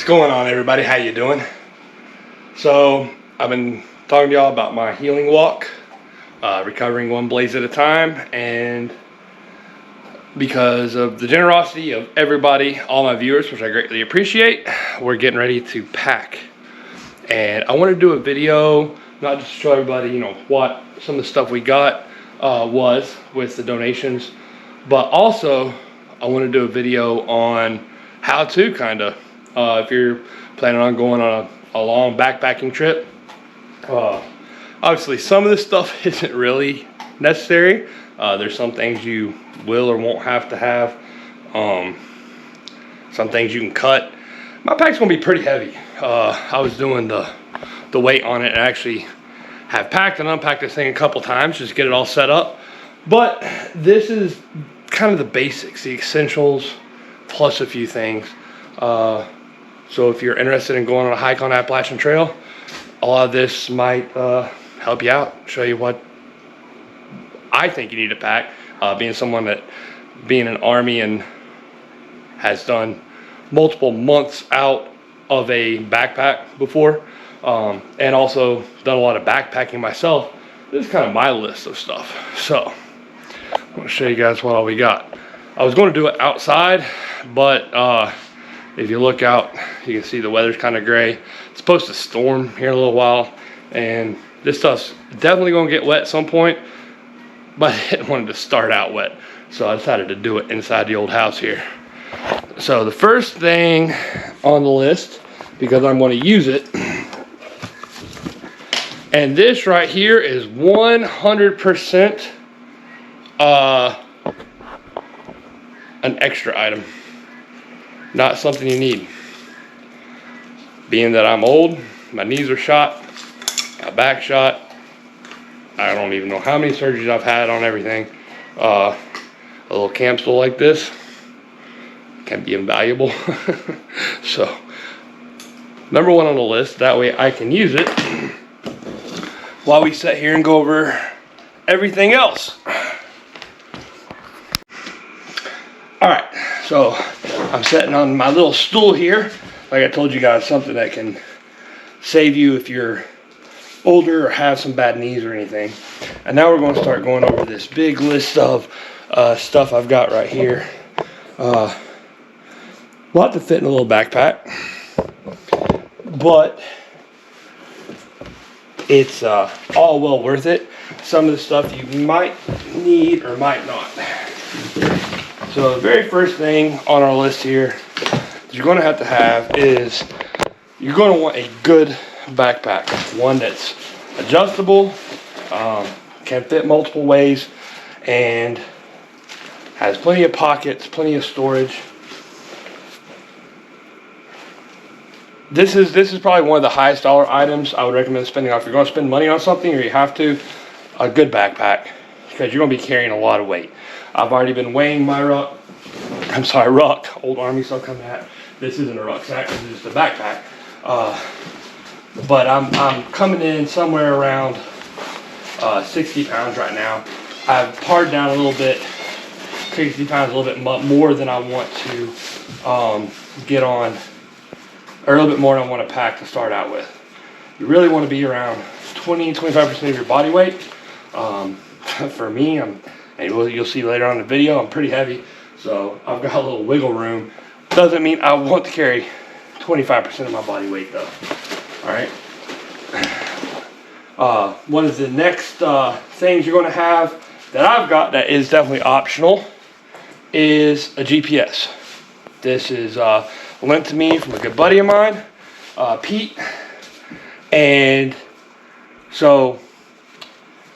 going on, everybody? How you doing? So I've been talking to y'all about my healing walk, recovering one blaze at a time, and because of the generosity of everybody, all my viewers, which I greatly appreciate, we're getting ready to pack. And I want to do a video, not just to show everybody, what some of the stuff we got was with the donations, but also I want to do a video on how to kind of, if you're planning on going on a long backpacking trip. Obviously some of this stuff isn't really necessary. There's some things you will or won't have to have. Some things you can cut. My pack's gonna be pretty heavy. I was doing the weight on it and actually have packed and unpacked this thing a couple times just to get it all set up. But this is kind of the basics, the essentials, plus a few things. So if you're interested in going on a hike on Appalachian Trail, a lot of this might help you out, show you what I think you need to pack. Being someone that, being an Army and has done multiple months out of a backpack before, and also done a lot of backpacking myself, this is kind of my list of stuff. So I'm going to show you guys what all we got. I was going to do it outside, but if you look out, you can see the weather's kind of gray. It's supposed to storm here in a little while, and this stuff's definitely going to get wet at some point, but I didn't want it to start out wet, so I decided to do it inside the old house here. So the first thing on the list, because I'm going to use it, and this right here is 100% an extra item. Not something you need. Being that I'm old, my knees are shot, my back shot, I don't even know how many surgeries I've had on everything. A little camp stool like this can be invaluable. So, number one on the list, that way I can use it while we sit here and go over everything else. Alright, so I'm sitting on my little stool here. Like I told you guys, something that can save you if you're older or have some bad knees or anything. And now we're going to start going over this big list of stuff I've got right here. A lot to fit in a little backpack, but it's all well worth it. Some of the stuff you might need or might not. So the very first thing on our list here that you're going to have is you're going to want a good backpack. One that's adjustable, can fit multiple ways, and has plenty of pockets, plenty of storage. This is probably one of the highest dollar items I would recommend spending on. If you're going to spend money on something or you have to, a good backpack, because you're going to be carrying a lot of weight. I've already been weighing my ruck, old Army stuff coming at. This isn't a rucksack, this is just a backpack. But I'm coming in somewhere around 60 pounds right now. I've pared down a little bit, 60 pounds, a little bit more than I want to get on, or a little bit more than I want to pack to start out with. You really want to be around 20-25% of your body weight. For me, and you'll see later on in the video, I'm pretty heavy, so I've got a little wiggle room. Doesn't mean I want to carry 25% of my body weight though. Alright. One of the next things you're going to have that I've got that is definitely optional is a GPS. This is lent to me from a good buddy of mine, Pete. And so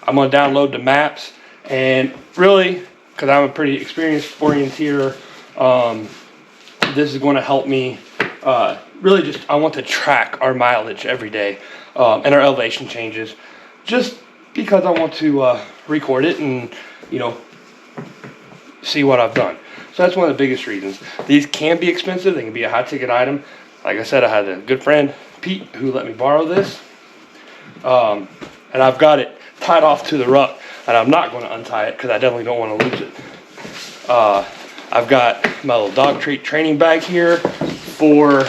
I'm going to download the maps, and really, because I'm a pretty experienced orienteer, this is going to help me really just, I want to track our mileage every day and our elevation changes, just because I want to record it and, see what I've done. So that's one of the biggest reasons. These can be expensive. They can be a high ticket item. Like I said, I had a good friend, Pete, who let me borrow this. And I've got it tied off to the ruck, and I'm not going to untie it because I definitely don't want to lose it. I've got my little dog treat training bag here for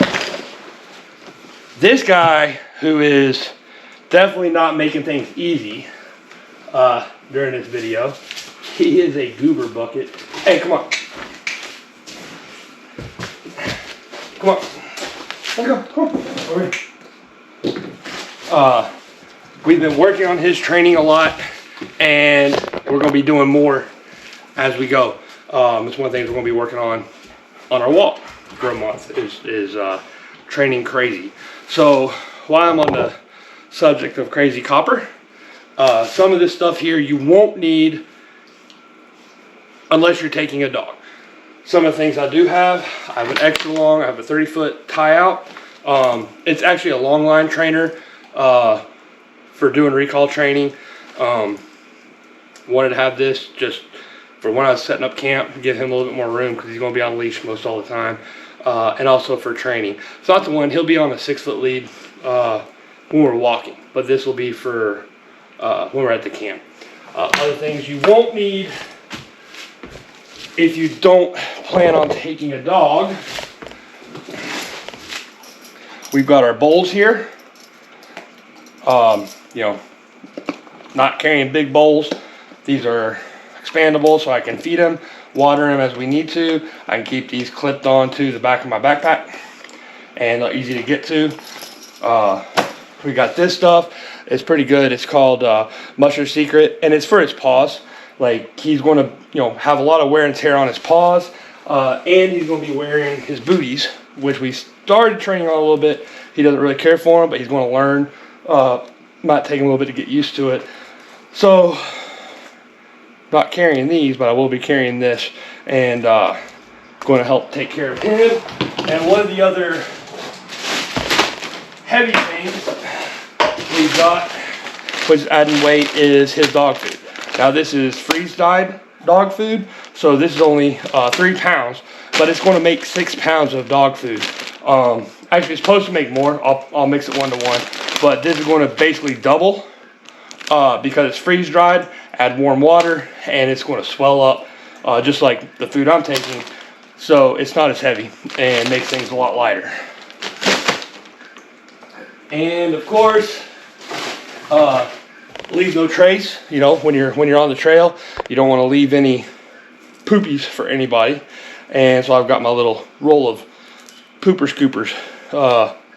this guy, who is definitely not making things easy during this video, he is a goober bucket. Hey, come on. Come on. Let's go. Come on. Over here. We've been working on his training a lot, and we're going to be doing more as we go. It's one of the things we're going to be working on our walk for a month is training crazy. So while I'm on the subject of crazy copper, some of this stuff here you won't need unless you're taking a dog. Some of the things I do have, I have an extra long, I have a 30-foot tie out. It's actually a long line trainer for doing recall training. Wanted to have this just for when I was setting up camp, give him a little bit more room because he's going to be on leash most all the time. And also for training. So that's the one, he'll be on a 6-foot lead when we're walking, but this will be for when we're at the camp. Other things you won't need if you don't plan on taking a dog, we've got our bowls here. You know, not carrying big bowls. These are expandable so I can feed them, water them as we need to. I can keep these clipped onto the back of my backpack and they're easy to get to. We got this stuff. It's pretty good. It's called Musher Secret, and it's for his paws. Like, he's going to, you know, have a lot of wear and tear on his paws, and he's going to be wearing his booties, which we started training on a little bit. He doesn't really care for them, but he's going to learn. Might take him a little bit to get used to it. So, not carrying these, but I will be carrying this, and going to help take care of him. And one of the other heavy things we've got, which is adding weight, is his dog food. Now this is freeze-dried dog food, so this is only 3 pounds, but it's going to make 6 pounds of dog food. Actually, it's supposed to make more. I'll mix it 1 to 1, but this is going to basically double because it's freeze-dried. Add warm water, and it's going to swell up just like the food I'm taking. So it's not as heavy and makes things a lot lighter. And of course, leave no trace. You know, when you're on the trail, you don't want to leave any poopies for anybody. And so I've got my little roll of pooper scoopers,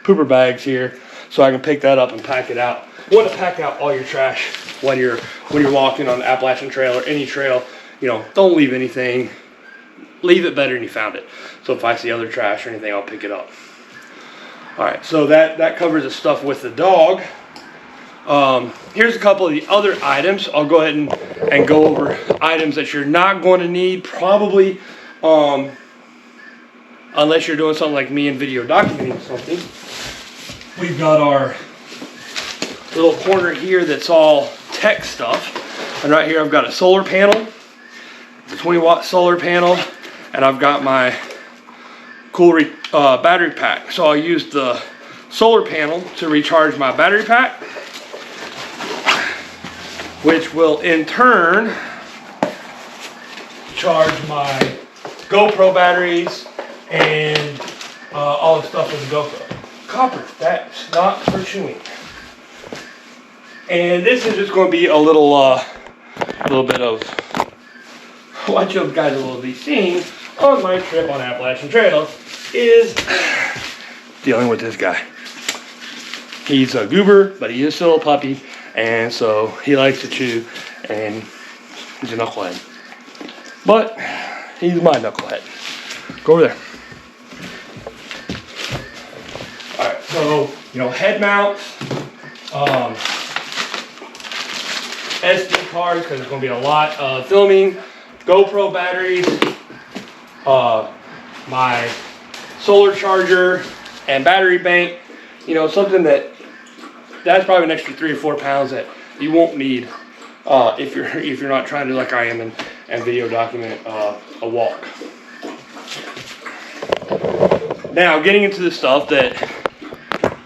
pooper bags here, so I can pick that up and pack it out. You want to pack out all your trash when you're walking on the Appalachian Trail or any trail. You know, don't leave anything. Leave it better than you found it. So if I see other trash or anything, I'll pick it up. All right, so that covers the stuff with the dog. Here's a couple of the other items. I'll go ahead and go over items that you're not going to need probably, unless you're doing something like me and video documenting something. We've got our little corner here that's all tech stuff. And right here I've got a solar panel, a 20-watt solar panel, and I've got my cool battery pack. So I'll use the solar panel to recharge my battery pack, which will in turn charge my GoPro batteries and all the stuff with the GoPro. Copper, that's not for chewing. And this is just going to be a little bit of what you guys will be seeing on my trip on Appalachian Trail is dealing with this guy. He's a goober, but he is still a puppy, and so he likes to chew, and he's a knucklehead. But he's my knucklehead. Go over there. Alright, so, you know, head mounts, SD cards, because there's going to be a lot of filming, GoPro batteries, my solar charger, and battery bank. You know, something that's probably an extra 3 or 4 pounds that you won't need if you're not trying to, like I am, and video document a walk. Now, getting into the stuff that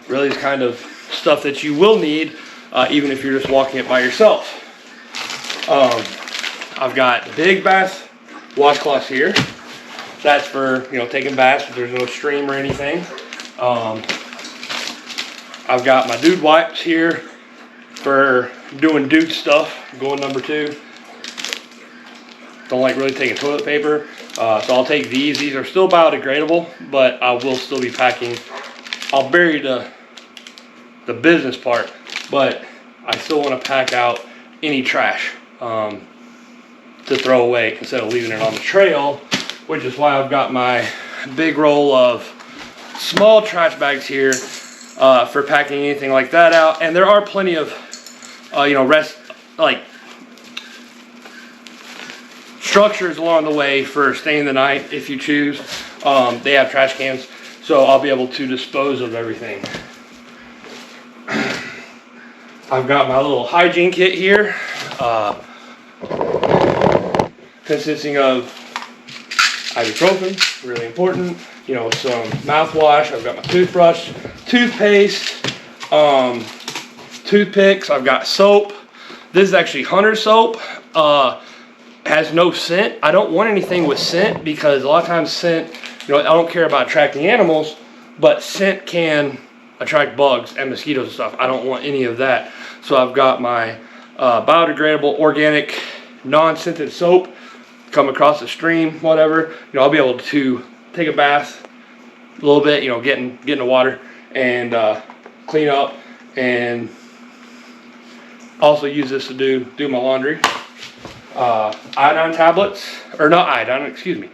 really is kind of stuff that you will need even if you're just walking it by yourself. I've got big bath washcloths here. That's for, you know, taking baths if there's no stream or anything. I've got my dude wipes here for doing dude stuff, going number 2. Don't like really taking toilet paper, so I'll take these. These are still biodegradable, but I will still be packing. I'll bury the business part, but I still want to pack out any trash to throw away instead of leaving it on the trail, which is why I've got my big roll of small trash bags here for packing anything like that out. And there are plenty of structures along the way for staying the night if you choose. They have trash cans, so I'll be able to dispose of everything. I've got my little hygiene kit here, consisting of ibuprofen, really important, some mouthwash. I've got my toothbrush, toothpaste, toothpicks. I've got soap. This is actually Hunter soap. Has no scent. I don't want anything with scent because a lot of times scent, I don't care about attracting animals, but scent can attract bugs and mosquitoes and stuff. I don't want any of that. So I've got my biodegradable, organic, non-scented soap. Come across the stream, whatever. I'll be able to take a bath a little bit, get in the water and clean up, and also use this to do my laundry. Iodine tablets, or not iodine, excuse me.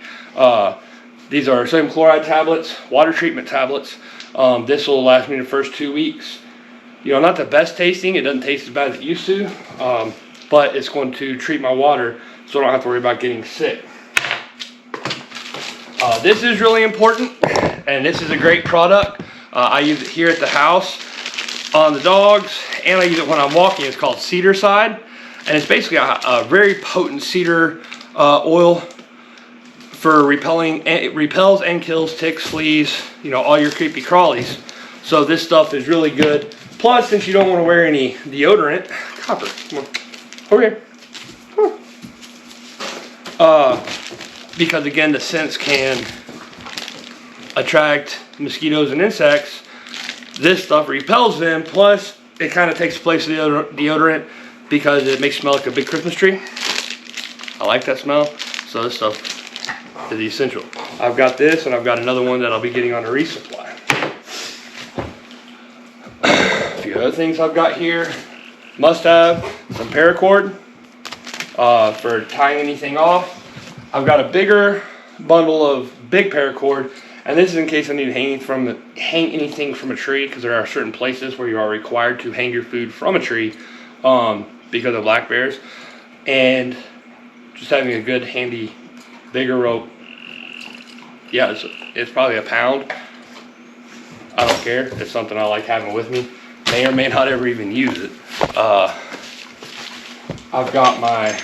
These are sodium chloride tablets, water treatment tablets. This will last me the first 2 weeks. Not the best tasting. It doesn't taste as bad as it used to, but it's going to treat my water so I don't have to worry about getting sick. This is really important, and this is a great product. I use it here at the house on the dogs, and I use it when I'm walking. It's called Cedar Side, and it's basically a very potent cedar oil for repelling. It repels and kills ticks, fleas, all your creepy crawlies. So this stuff is really good. Plus, since you don't want to wear any deodorant, Copper, come on, over here. Because again, the scents can attract mosquitoes and insects. This stuff repels them. Plus, it kind of takes the place of the deodorant because it makes it smell like a big Christmas tree. I like that smell. So this stuff is essential. I've got this, and I've got another one that I'll be getting on a resupply. A few other things I've got here. Must have some paracord for tying anything off. I've got a bigger bundle of big paracord, and this is in case I need to hang anything from a tree, because there are certain places where you are required to hang your food from a tree because of black bears. And just having a good handy bigger rope. Yeah, it's probably a pound. I don't care. It's something I like having with me. May or may not ever even use it. I've got my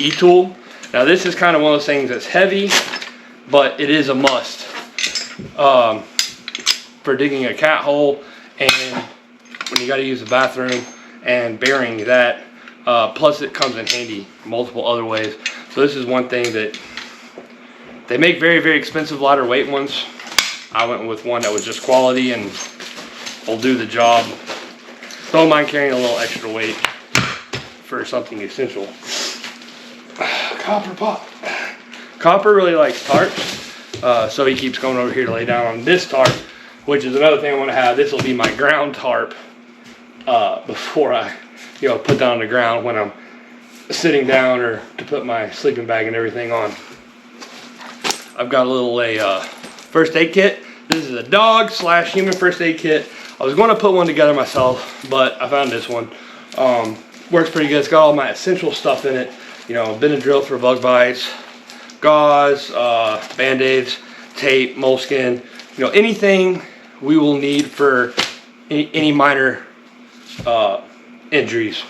e-tool. Now this is kind of one of those things that's heavy, but it is a must for digging a cat hole and when you got to use the bathroom and burying that. Plus it comes in handy multiple other ways. So this is one thing that they make very, very expensive lighter weight ones. I went with one that was just quality and will do the job. Don't mind carrying a little extra weight for something essential. Copper pot. Copper really likes tarps, so he keeps going over here to lay down on this tarp, which is another thing I want to have. This will be my ground tarp before I, put down on the ground when I'm sitting down, or to put my sleeping bag and everything on. I've got a little first aid kit. This is a dog / human first aid kit. I was going to put one together myself, but I found this one. Works pretty good. It's got all my essential stuff in it. Benadryl for bug bites, gauze, band-aids, tape, moleskin, anything we will need for any minor injuries,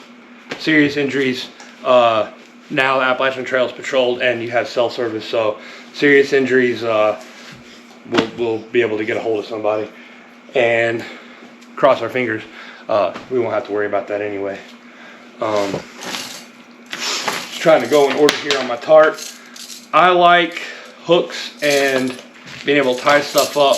serious injuries. Now the Appalachian Trail is patrolled and you have cell service, so serious injuries, we'll be able to get a hold of somebody, and cross our fingers, we won't have to worry about that anyway. Trying to go in order here on my tarp. I like hooks and being able to tie stuff up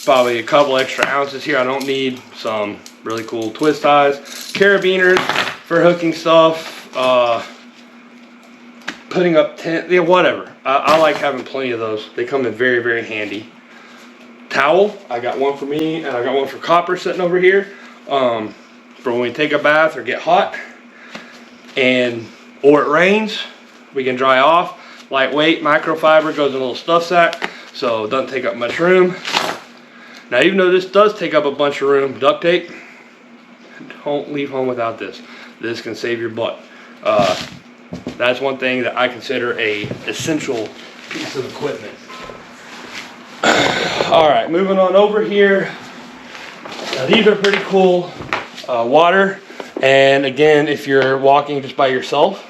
probably a couple extra ounces here. I don't need some really cool twist ties, carabiners for hooking stuff, putting up tent, yeah, whatever. I like having plenty of those. They come in very, very handy. Towel, I got one for me, and I got one for Copper sitting over here for when we take a bath or get hot, or it rains, we can dry off. Lightweight, microfiber, goes in a little stuff sack, so it doesn't take up much room. Now, even though this does take up a bunch of room, duct tape, don't leave home without this. This can save your butt. That's one thing that I consider a essential piece of equipment. All right, moving on over here. Now, these are pretty cool. Water, and again, if you're walking just by yourself,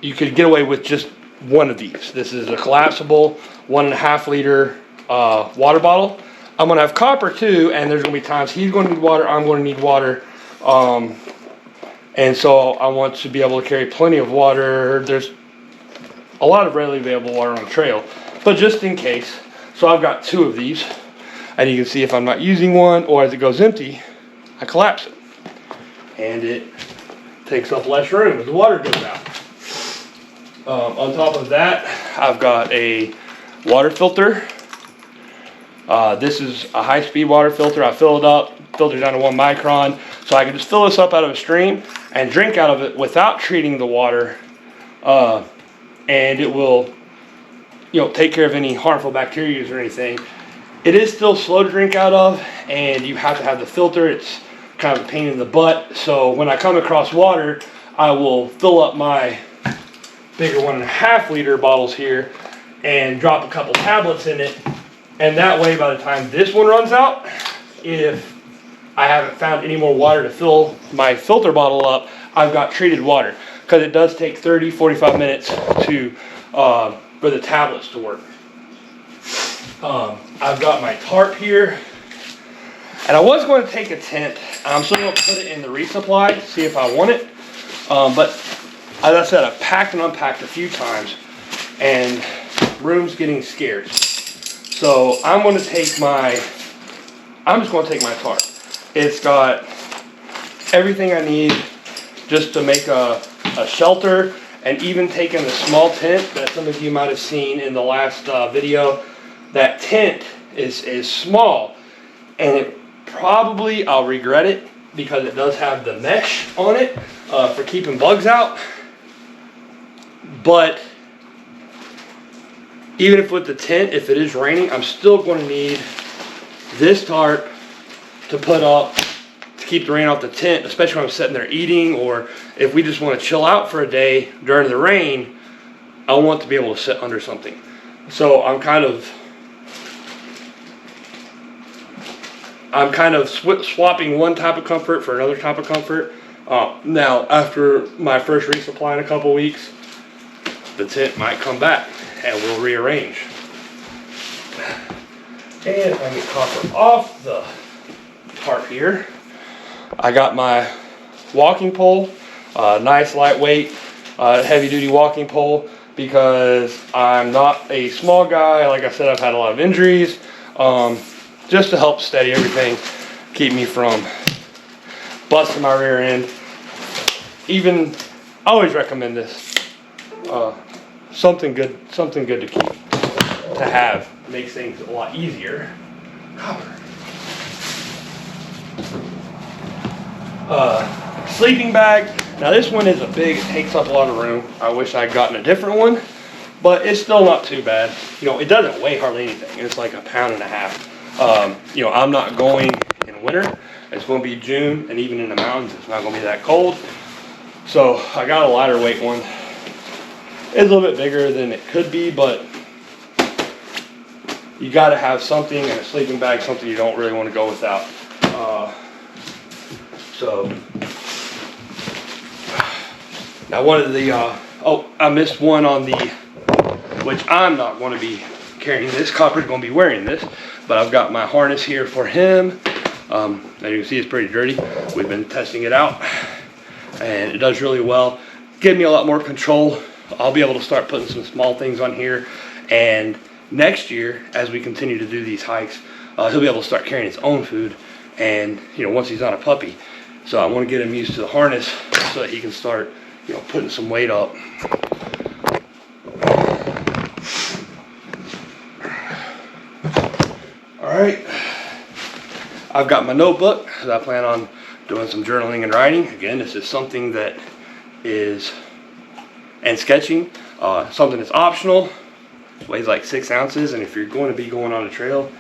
you could get away with just one of these. This is a collapsible 1.5 liter water bottle. I'm gonna have Copper too, and there's gonna be times he's gonna need water, I'm gonna need water. And so I want to be able to carry plenty of water. There's a lot of readily available water on the trail, but just in case. So I've got 2 of these, and you can see if I'm not using one or as it goes empty, I collapse it. And it takes up less room as the water goes out. On top of that, I've got a water filter. This is a high-speed water filter. I fill it up, filter down to 1 micron, so I can just fill this up out of a stream and drink out of it without treating the water, and it will, take care of any harmful bacteria or anything. It is still slow to drink out of, and you have to have the filter. It's kind of a pain in the butt. So when I come across water, I will fill up my bigger 1.5 liter bottles here and drop a couple tablets in it, and that way by the time this one runs out, if I haven't found any more water to fill my filter bottle up, I've got treated water, because it does take 30-45 minutes to for the tablets to work. I've got my tarp here, and I was going to take a tent. I'm still going to put it in the resupply to see if I want it, but as I said, I've packed and unpacked a few times, and room's getting scarce. So I'm just going to take my tarp. It's got everything I need just to make a shelter, and even taking the small tent that some of you might have seen in the last video. That tent is small, and it probably, I'll regret it, because it does have the mesh on it for keeping bugs out. But even if with the tent, if it is raining, I'm still going to need this tarp to put up to keep the rain off the tent, especially when I'm sitting there eating, or if we just want to chill out for a day during the rain, I want to be able to sit under something. So I'm kind of swapping one type of comfort for another type of comfort. Now, after my first resupply in a couple weeks, the tent might come back and we'll rearrange. And if I get Copper off the tarp here, I got my walking pole, nice lightweight, heavy duty walking pole, because I'm not a small guy. Like I said, I've had a lot of injuries, just to help steady everything, keep me from busting my rear end. I always recommend this. Something good to keep, to have, makes things a lot easier. Copper. Sleeping bag. Now this one is it takes up a lot of room. I wish I'd gotten a different one, but it's still not too bad. It doesn't weigh hardly anything. It's like 1.5 pounds. I'm not going in winter. It's going to be June, and even in the mountains, it's not going to be that cold. So I got a lighter weight one. It's a little bit bigger than it could be, but you got to have something, and a sleeping bag, something you don't really want to go without. So now one of the I missed one on the, which I'm not going to be carrying this. Copper's going to be wearing this, but I've got my harness here for him. As you can see, it's pretty dirty. We've been testing it out, and it does really well. Give me a lot more control. I'll be able to start putting some small things on here, and next year, as we continue to do these hikes, he'll be able to start carrying his own food. And, you know, once he's not a puppy. So I want to get him used to the harness so that he can start, you know, putting some weight up. All right. I've got my notebook because I plan on doing some journaling and writing. Again, this is something that is, and sketching, something that's optional. Weighs like 6 ounces, and if you're going to be going on a trail,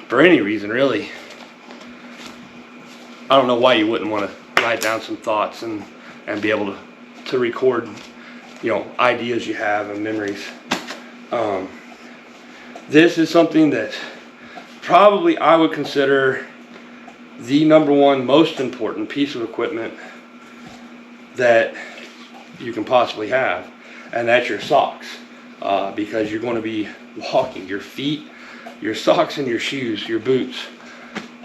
for any reason really, I don't know why you wouldn't want to write down some thoughts and be able to record, you know, ideas you have and memories. This is something that probably I would consider the #1 most important piece of equipment that you can possibly have, and that's your socks, because you're going to be walking. Your feet, your socks, and your shoes, your boots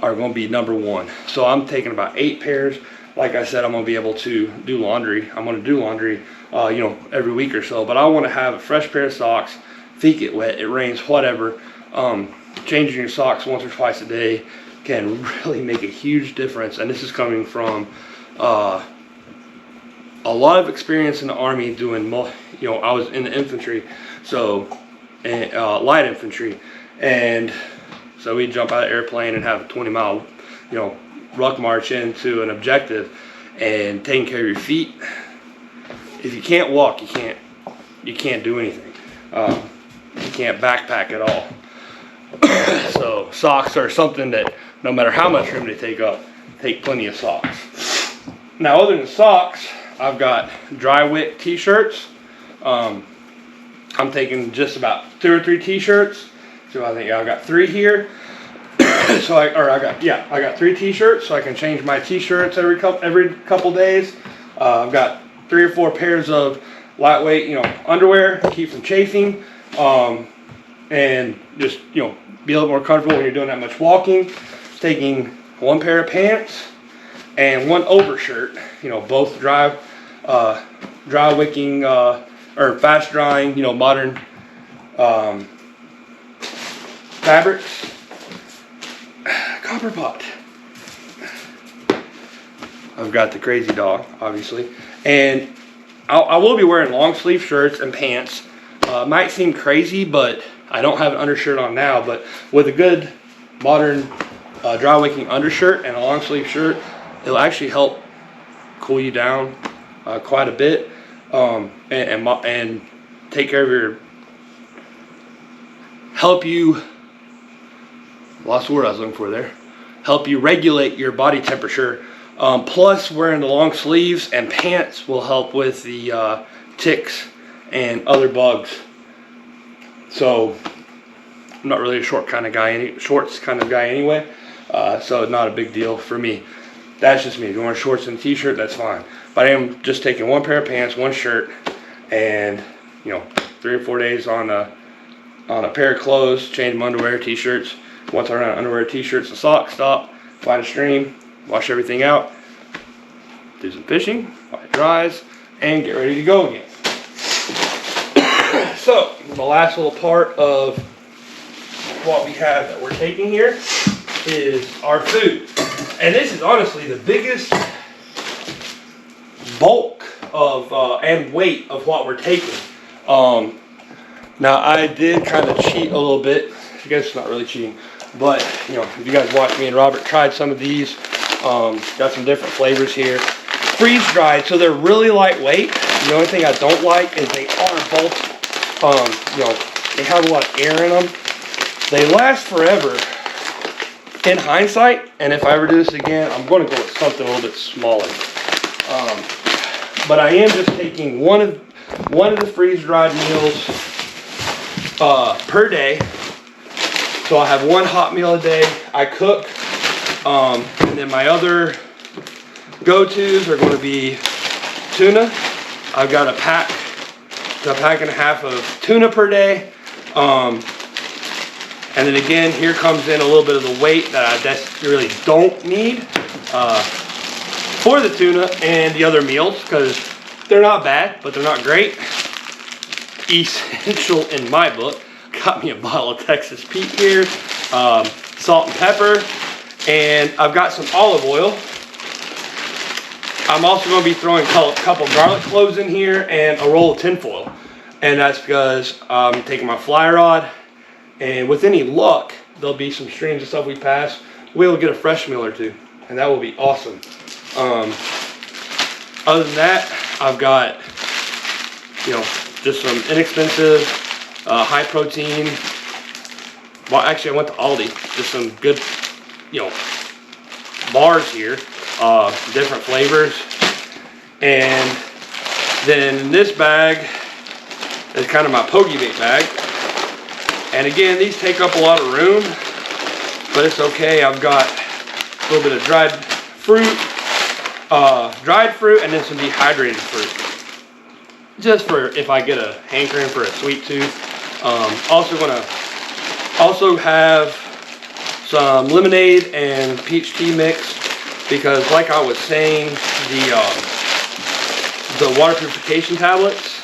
are going to be #1. So I'm taking about 8 pairs. Like I said, I'm going to be able to do laundry. I'm going to do laundry, you know, every week or so. But I want to have a fresh pair of socks. Feet get wet, it rains, whatever. Changing your socks once or twice a day can really make a huge difference. And this is coming from a lot of experience in the Army doing, you know, I was in the infantry, so light infantry, and so we'd jump out of the airplane and have a 20-mile, you know, ruck march into an objective, and taking care of your feet. If you can't walk, you can't do anything. You can't backpack at all. So socks are something that no matter how much room they take up, take plenty of socks. Now, other than socks, I've got dry wick t-shirts. I'm taking just about 2 or 3 t-shirts. So I think I've got 3 here. So I got 3 t-shirts, so I can change my t-shirts every couple days. I've got 3 or 4 pairs of lightweight, you know, underwear to keep from chafing, and just, you know, be a little more comfortable when you're doing that much walking. Taking 1 pair of pants and 1 overshirt, you know, both dry wicking, or fast drying, you know, modern fabrics. Copper pot. I've got the crazy dog, obviously, and I will be wearing long sleeve shirts and pants. Might seem crazy, but I don't have an undershirt on now, but with a good modern dry wicking undershirt and a long sleeve shirt, it'll actually help cool you down quite a bit, and take care of your, help you, lost word I was looking for there, help you regulate your body temperature. Plus wearing the long sleeves and pants will help with the ticks and other bugs. So I'm not really a shorts kind of guy anyway, so not a big deal for me. That's just me. If you want shorts and a t-shirt, that's fine. But I am just taking 1 pair of pants, 1 shirt, and, you know, 3 or 4 days on a pair of clothes, change my underwear, t-shirts. Once I run out of underwear, t-shirts, and socks, stop, find a stream, wash everything out, do some fishing while it dries, and get ready to go again. So the last little part of what we have that we're taking here is our food. And this is honestly the biggest bulk of and weight of what we're taking. Now I did kind of cheat a little bit. I guess it's not really cheating, but you know, if you guys watch me and Robert tried some of these, got some different flavors here. Freeze dried, so they're really lightweight. The only thing I don't like is they are bulky. You know, they have a lot of air in them. They last forever in hindsight, and if I ever do this again, I'm going to go with something a little bit smaller. But I am just taking one of the freeze-dried meals per day. So I have 1 hot meal a day. I cook, and then my other go-tos are going to be tuna. I've got a pack and a half of tuna per day. And then again, here comes in a little bit of the weight that I really don't need for the tuna and the other meals, because they're not bad, but they're not great. Essential in my book, got me a bottle of Texas Pete here, salt and pepper, and I've got some olive oil. I'm also going to be throwing a couple garlic cloves in here and a roll of tinfoil. And that's because I'm taking my fly rod, and with any luck, there'll be some streams of stuff we pass. We'll get a fresh meal or two, and that will be awesome. Other than that, I've got, you know, just some inexpensive, high protein. Well, actually, I went to Aldi. Just some good, you know, bars here, different flavors. And then this bag is kind of my pokey bait bag. And again, these take up a lot of room, but it's okay. I've got a little bit of dried fruit, and then some dehydrated fruit. Just for if I get a hankering for a sweet tooth. Also have some lemonade and peach tea mix, because like I was saying, the water purification tablets,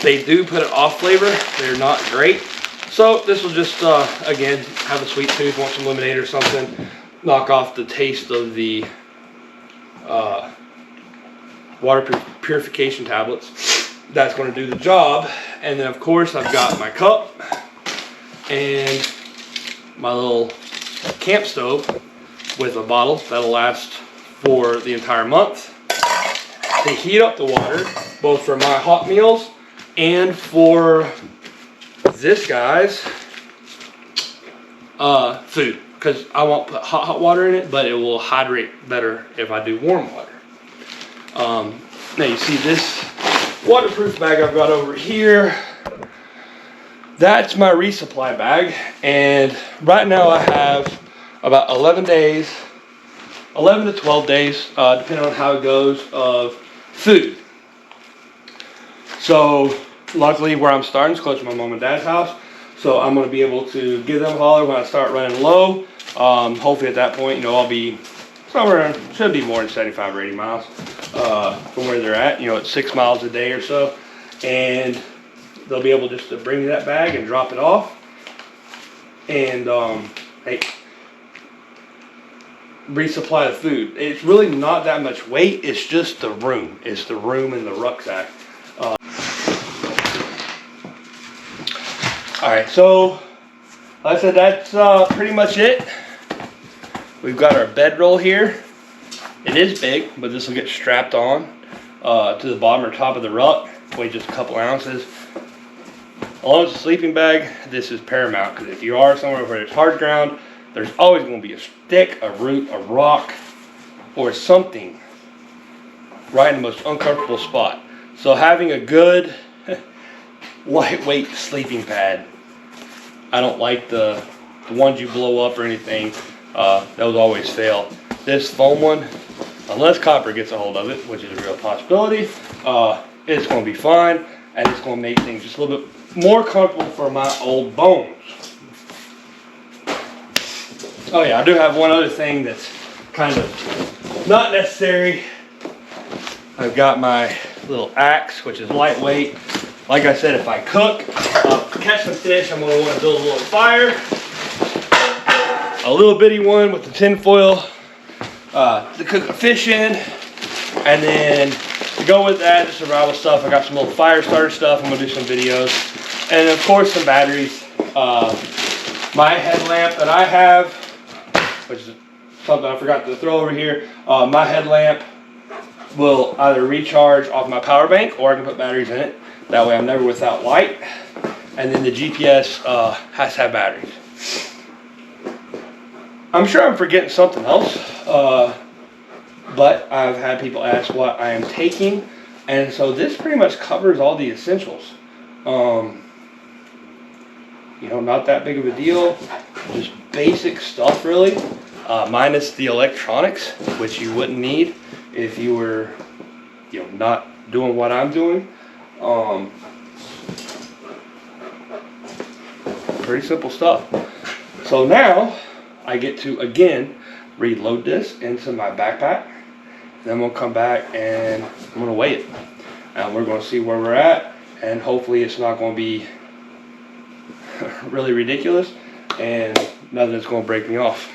they do put an off flavor. They're not great. So this will just, again, have a sweet tooth, want some lemonade or something, knock off the taste of the water purification tablets. That's going to do the job. And then of course I've got my cup and my little camp stove with a bottle that'll last for the entire month to heat up the water, both for my hot meals and for this guy's food, because I won't put hot water in it, but it will hydrate better if I do warm water. Now you see this waterproof bag I've got over here. That's my resupply bag, and right now I have about 11 to 12 days, depending on how it goes, of food. So luckily where I'm starting is close to my mom and dad's house, so I'm going to be able to give them a holler when I start running low. Hopefully at that point, you know, I'll be somewhere around, should be more than 75 or 80 miles from where they're at. You know, it's 6 miles a day or so, and they'll be able just to bring me that bag and drop it off. And hey, resupply the food. It's really not that much weight. It's just the room. It's the room in the rucksack. Alright, so like I said, that's pretty much it. We've got our bedroll here. It is big, but this will get strapped on to the bottom or top of the ruck. Weighs just a couple ounces. Along with the sleeping bag, this is paramount, because if you are somewhere where there's hard ground, there's always going to be a stick, a root, a rock, or something right in the most uncomfortable spot. So having a good lightweight sleeping pad. I don't like the ones you blow up or anything. Those always fail. This foam one, unless copper gets a hold of it, which is a real possibility, it's going to be fine, and it's going to make things just a little bit more comfortable for my old bones. Oh yeah, I do have one other thing that's kind of not necessary. I've got my little axe, which is lightweight. Like I said, if I cook, catch some fish, I'm going to want to build a little fire. A little bitty one with the tin foil to cook the fish in. And then to go with that, just survival stuff, I got some little fire starter stuff. I'm going to do some videos. And of course some batteries. My headlamp that I have, which is something I forgot to throw over here. My headlamp will either recharge off my power bank, or I can put batteries in it. That way I'm never without light. And then the GPS has to have batteries. I'm sure I'm forgetting something else, but I've had people ask what I am taking, and so this pretty much covers all the essentials. You know, not that big of a deal, just basic stuff really, minus the electronics, which you wouldn't need if you were, you know, not doing what I'm doing. Pretty simple stuff. So now I get to again reload this into my backpack. Then we'll come back and I'm going to weigh it, and we're going to see where we're at, and hopefully it's not going to be really ridiculous, and nothing's going to break me off.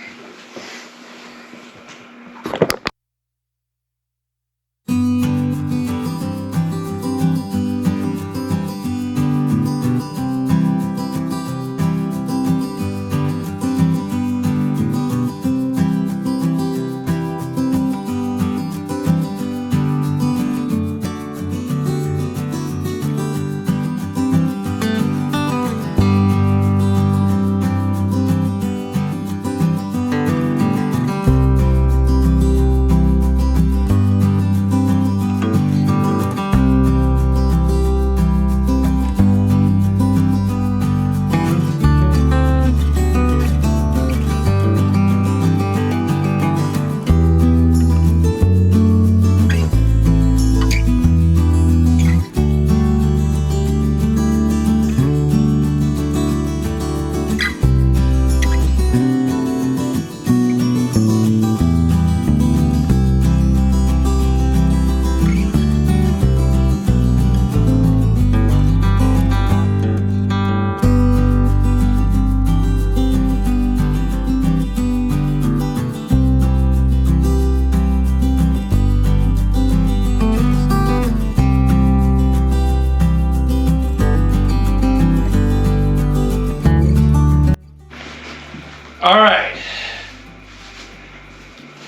All right.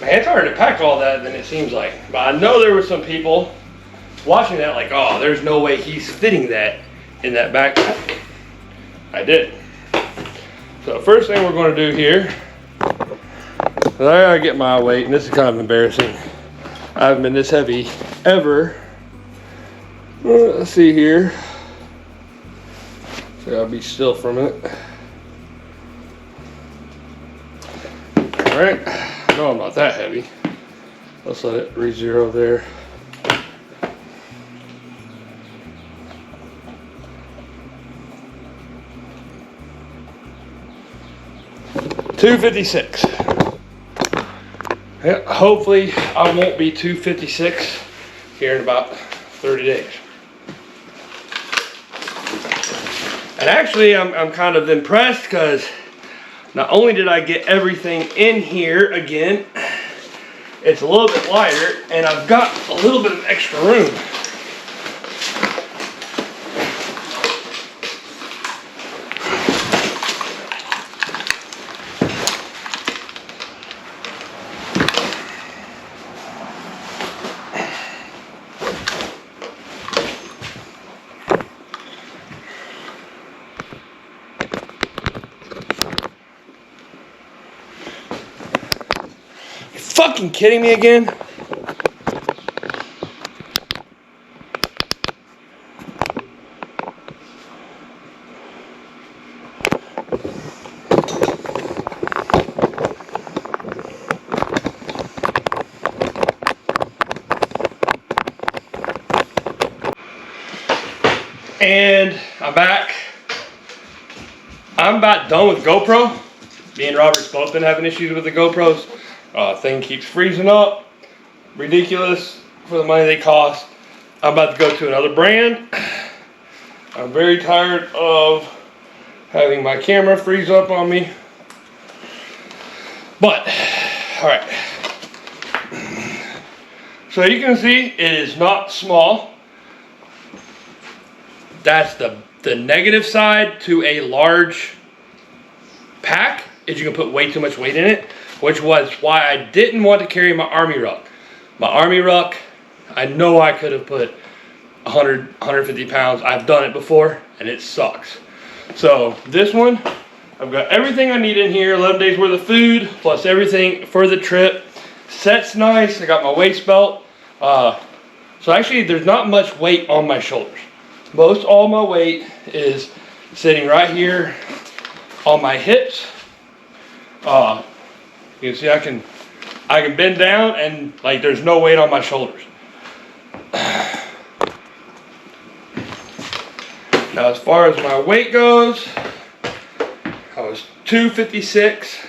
Man, it's harder to pack all that than it seems like. But I know there were some people watching that like, oh, there's no way he's fitting that in that backpack. I did. So first thing we're going to do here, I gotta get my weight, and this is kind of embarrassing. I haven't been this heavy ever. Let's see here. So I'll be still for a minute. All right, no, I'm not that heavy. Let's let it re-zero there. $256. Yeah, hopefully I won't be 256 here in about 30 days. And actually I'm kind of impressed because not only did I get everything in here again, it's a little bit lighter and I've got a little bit of extra room. Fucking kidding me again? And I'm back. I'm about done with GoPro. Me and Robert's both been having issues with the GoPros. Thing keeps freezing up. Ridiculous for the money they cost. I'm about to go to another brand. I'm very tired of having my camera freeze up on me. But, alright. So you can see it is not small. That's the negative side to a large pack, is you can put way too much weight in it, which was why I didn't want to carry my army ruck. My army ruck, I know I could have put 100, 150 pounds. I've done it before and it sucks. So this one, I've got everything I need in here, 11 days worth of food, plus everything for the trip. Set's nice, I got my waist belt. So actually there's not much weight on my shoulders. Most all my weight is sitting right here on my hips. You can see I can bend down and like there's no weight on my shoulders. Now as far as my weight goes, I was 256.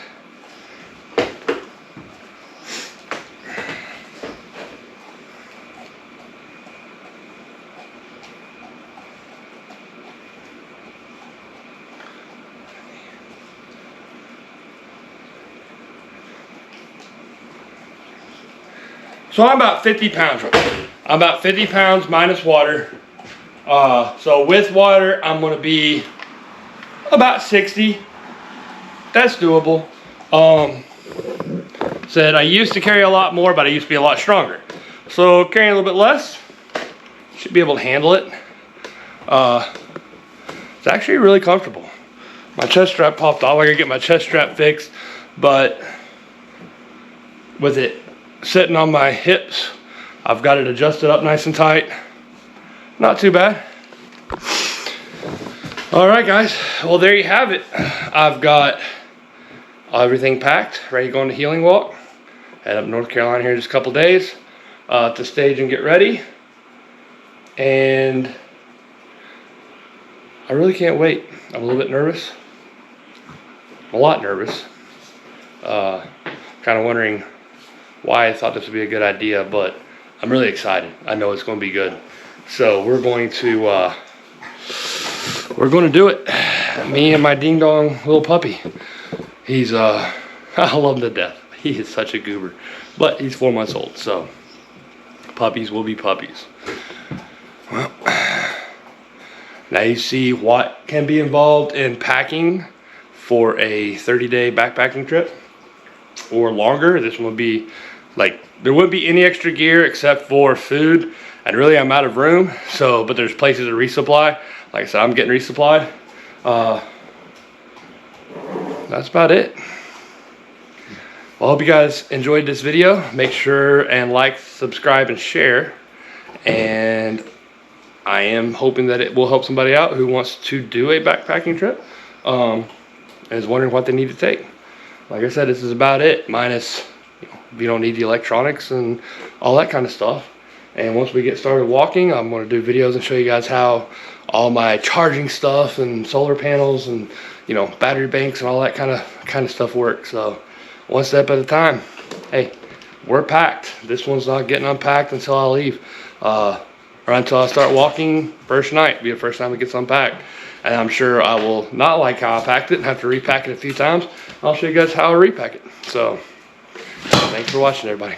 So I'm about 50 pounds right now. I'm about 50 pounds minus water. So with water, I'm gonna be about 60. That's doable. Said I used to carry a lot more, but I used to be a lot stronger. So carrying a little bit less, should be able to handle it. It's actually really comfortable. My chest strap popped off. I gotta get my chest strap fixed, but with it sitting on my hips, I've got it adjusted up nice and tight. Not too bad. All right, guys. Well, there you have it. I've got everything packed, ready to go on the healing walk. Head up North Carolina here in just a couple days to stage and get ready. And I really can't wait. I'm a little bit nervous. I'm a lot nervous. Kind of wondering why I thought this would be a good idea, but I'm really excited. I know it's going to be good. So we're going to do it. Me and my ding dong little puppy. He's I love him to death. He is such a goober, but he's 4 months old, so puppies will be puppies. Well, now you see what can be involved in packing for a 30-day backpacking trip or longer. This one would be like, there wouldn't be any extra gear except for food, and really I'm out of room. So, but there's places to resupply. Like I said, I'm getting resupplied. That's about it. Well, I hope you guys enjoyed this video. Make sure and like, subscribe, and share. And I am hoping that it will help somebody out who wants to do a backpacking trip and is wondering what they need to take. Like I said, this is about it, minus, you don't need the electronics and all that kind of stuff. And once we get started walking, I'm going to do videos and show you guys how all my charging stuff and solar panels and, you know, battery banks and all that kind of stuff works. So one step at a time. Hey, we're packed. This one's not getting unpacked until I leave, or until I start walking first night. Be the first time it gets unpacked. And I'm sure I will not like how I packed it and have to repack it a few times. I'll show you guys how I repack it. So thanks for watching, everybody.